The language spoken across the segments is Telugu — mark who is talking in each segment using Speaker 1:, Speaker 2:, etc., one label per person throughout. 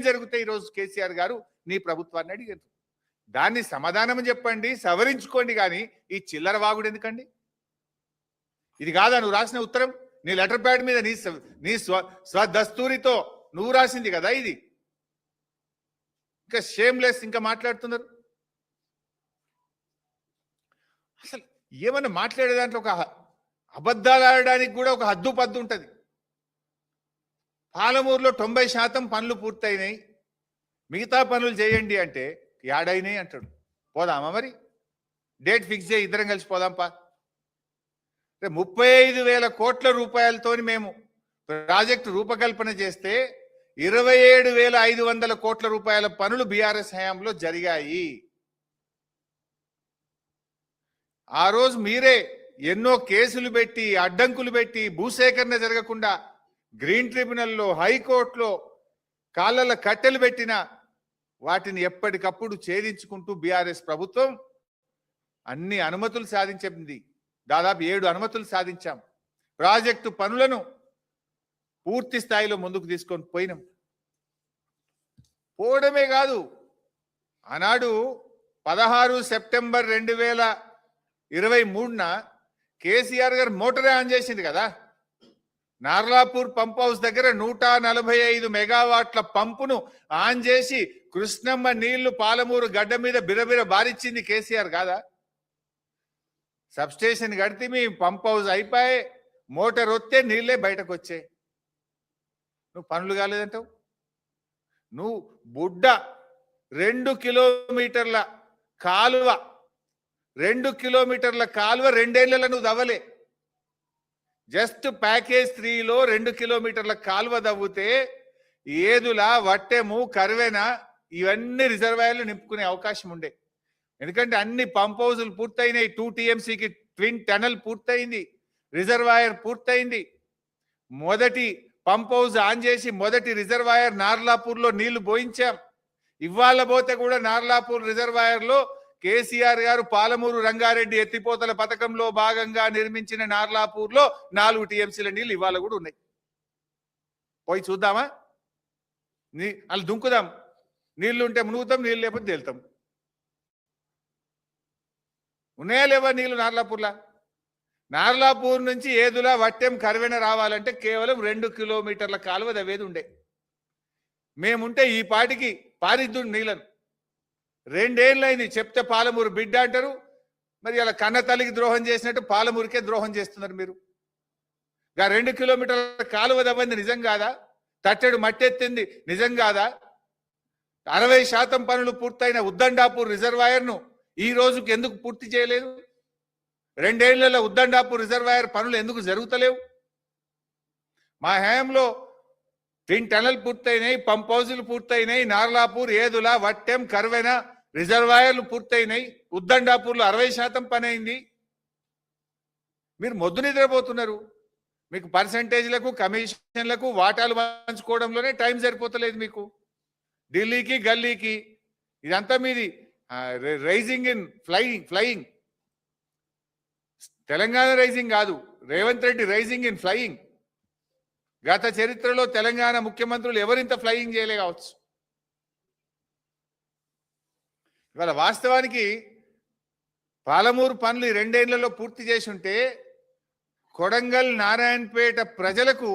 Speaker 1: జరిగితే ఈరోజు కేసీఆర్ గారు నీ ప్రభుత్వాన్ని అడిగారు? దాన్ని సమాధానం చెప్పండి, సవరించుకోండి. కానీ ఈ చిల్లర వాగుడు ఎందుకండి? ఇది కాదా నువ్వు రాసిన ఉత్తరం? నీ లెటర్ ప్యాడ్ మీద నీ స్వదస్తూరితో నువ్వు రాసింది కదా ఇది. ఇంకా షేమ్లెస్ ఇంకా మాట్లాడుతున్నారు. అసలు ఏమన్నా మాట్లాడే దాంట్లో ఒక అబద్ధాలు ఆడడానికి కూడా ఒక హద్దు పద్దు ఉంటుంది. పాలమూరులో 90% పనులు పూర్తయినాయి, మిగతా పనులు చేయండి అంటే యాడైనాయి అంటాడు. పోదామా మరి? డేట్ ఫిక్స్ చేయి, ఇద్దరం కలిసి పోదాంపా. 35,000 కోట్ల రూపాయలతో మేము ప్రాజెక్టు రూపకల్పన చేస్తే 27,500 కోట్ల రూపాయల పనులు బీఆర్ఎస్ హయాంలో జరిగాయి. ఆ రోజు మీరే ఎన్నో కేసులు పెట్టి, అడ్డంకులు పెట్టి, భూసేకరణ జరగకుండా గ్రీన్ ట్రిబ్యునల్లో, హైకోర్టులో కాళ్ళ కట్టెలు పెట్టిన వాటిని ఎప్పటికప్పుడు ఛేదించుకుంటూ బీఆర్ఎస్ ప్రభుత్వం అన్ని అనుమతులు సాధించింది. దాదాపు 7 అనుమతులు సాధించాం. ప్రాజెక్టు పనులను పూర్తి స్థాయిలో ముందుకు తీసుకొని పోయినాం. పోవడమే కాదు, ఆనాడు 16 సెప్టెంబర్ 2023న కేసీఆర్ గారు మోటారే ఆన్ చేసింది కదా. నార్లాపూర్ పంప్ హౌస్ దగ్గర 145 మెగావాట్ల పంపును ఆన్ చేసి కృష్ణమ్మ నీళ్లు పాలమూరు గడ్డ మీద బిరబిర బారిచ్చింది కేసీఆర్ కాదా? సబ్స్టేషన్ కడితే మీ పంప్ హౌస్ అయిపోయి మోటార్ వస్తే నీళ్ళే బయటకు వచ్చాయి. నువ్వు పనులు కాలేదంటావు. నువ్వు బుడ్డ 2 కిలోమీటర్ల కాలువ 2 కిలోమీటర్ల కాలువ 2 ఏళ్లలో నువ్వు దవ్వలే. జస్ట్ ప్యాకేజ్ 3లో 2 కిలోమీటర్ల కాలువ దవ్వుతే ఏదుల, వట్టెము, కర్వెన ఇవన్నీ రిజర్వాయర్లు నింపుకునే అవకాశం ఉండే. ఎందుకంటే అన్ని పంప్ హౌజులు పూర్తయినాయి. 2 TMCకి ట్విన్ టనల్ పూర్తయింది, రిజర్వాయర్ పూర్తయింది. మొదటి పంప్ హౌజ్ ఆన్ చేసి మొదటి రిజర్వాయర్ నార్లాపూర్లో నీళ్లు పోయించాం. ఇవాళ పోతే కూడా నార్లాపూర్ రిజర్వాయర్లో కేసీఆర్ గారు పాలమూరు రంగారెడ్డి ఎత్తిపోతల పథకంలో భాగంగా నిర్మించిన నార్లాపూర్లో 4 TMCల నీళ్లు ఇవాళ కూడా ఉన్నాయి. పోయి చూద్దామా? అలా దుంకుదాం. నీళ్లు ఉంటే మునుగుతాం, నీళ్ళు లేకపోతే తేలుతాం. ఉన్నాయా లేవా నీళ్లు నార్లాపూర్లా? నార్లాపూర్ నుంచి ఏదులా, వట్టెం, కర్వెన రావాలంటే కేవలం 2 కిలోమీటర్ల కాలువ దవ్వేది ఉండే. మేముంటే ఈ పాటికి పారిద్దుడు నీళ్లను. 2 ఏళ్ళైంది చెప్తే పాలమూరు బిడ్డ అంటారు. మరి అలా కన్న తల్లికి ద్రోహం చేసినట్టు పాలమూరుకే ద్రోహం చేస్తున్నారు మీరు. 2 కిలోమీటర్ల కాలువ దవ్వంది నిజం కాదా? తట్టెడు మట్టెత్తింది నిజం కాదా? 60% పనులు పూర్తయిన ఉద్దండాపూర్ రిజర్వాయర్ను ఈ రోజుకి ఎందుకు పూర్తి చేయలేదు? 2 ఏళ్లలో ఉద్దండాపూర్ రిజర్వాయర్ పనులు ఎందుకు జరుగుతలేవు? మా హయాంలో ట్విన్ టనల్ పూర్తయినాయి, పంప్ హౌజులు పూర్తయినాయి, నార్లాపూర్, ఏదుల, వట్టెం, కర్వెన రిజర్వాయర్లు పూర్తయినాయి. ఉద్దండాపూర్లో 60% పని అయింది. మీరు మొద్దు నిద్రపోతున్నారు. మీకు పర్సంటేజ్లకు, కమిషన్లకు, వాటాలు పంచుకోవడంలోనే టైం సరిపోతలేదు మీకు. ఢిల్లీకి, గల్లీకి ఇదంతా మీది rising in flying. Telangana rising కాదు, Revanth Reddy rising in flying. గత చరిత్రలో తెలంగాణ ముఖ్యమంత్రులు ఎవరింత ఫ్లయింగ్ చేయలే కావచ్చు. ఇవాళ వాస్తవానికి పాలమూరు పనులు 2 ఏళ్లలో పూర్తి చేసి ఉంటే కొడంగల్, నారాయణపేట ప్రజలకు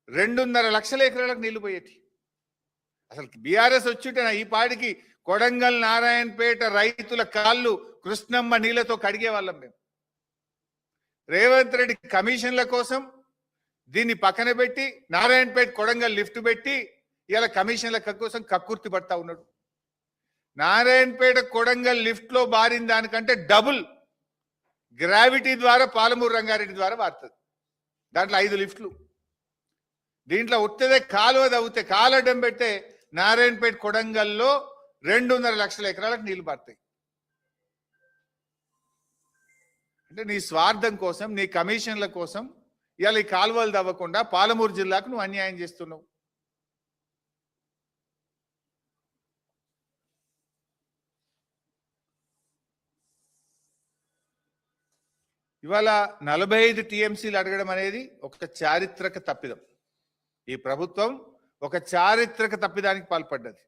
Speaker 1: 2.5 లక్షల ఎకరాలకు నీళ్లు పోయేటి. అసలు బీఆర్ఎస్ వచ్చుంటే ఈ పాటికి కొడంగల్, నారాయణపేట రైతుల కాళ్ళు కృష్ణమ్మ నీళ్లతో కడిగే వాళ్ళం మేము. రేవంత్ రెడ్డి కమిషన్ల కోసం దీన్ని పక్కన పెట్టి నారాయణపేట, కొడంగల్ లిఫ్ట్ పెట్టి ఇలా కమిషన్ల కోసం కక్కుర్తి పడతా ఉన్నాడు. నారాయణపేట, కొడంగల్ లిఫ్ట్ లో బారిన దానికంటే డబుల్ గ్రావిటీ ద్వారా పాలమూరు రంగారెడ్డి ద్వారా బారుతుంది. దాంట్లో 5 లిఫ్ట్లు. దీంట్లో ఉత్తదే కాలువ దవ్వుతే, కాలడ్డం పెడితే నారాయణపేట, కొడంగల్లో 2.5 లక్షల ఎకరాలకు నీళ్లు బారుతాయి. అంటే నీ స్వార్థం కోసం, నీ కమిషన్ల కోసం ఇవాళ ఈ కాలువలు దవ్వకుండా పాలమూరు జిల్లాకు నువ్వు అన్యాయం చేస్తున్నావు. ఇవాళ 45 TMCలు అడగడం అనేది ఒక చారిత్రక తప్పిదం. ఈ ప్రభుత్వం ఒక చారిత్రక తప్పిదానికి పాల్పడ్డది.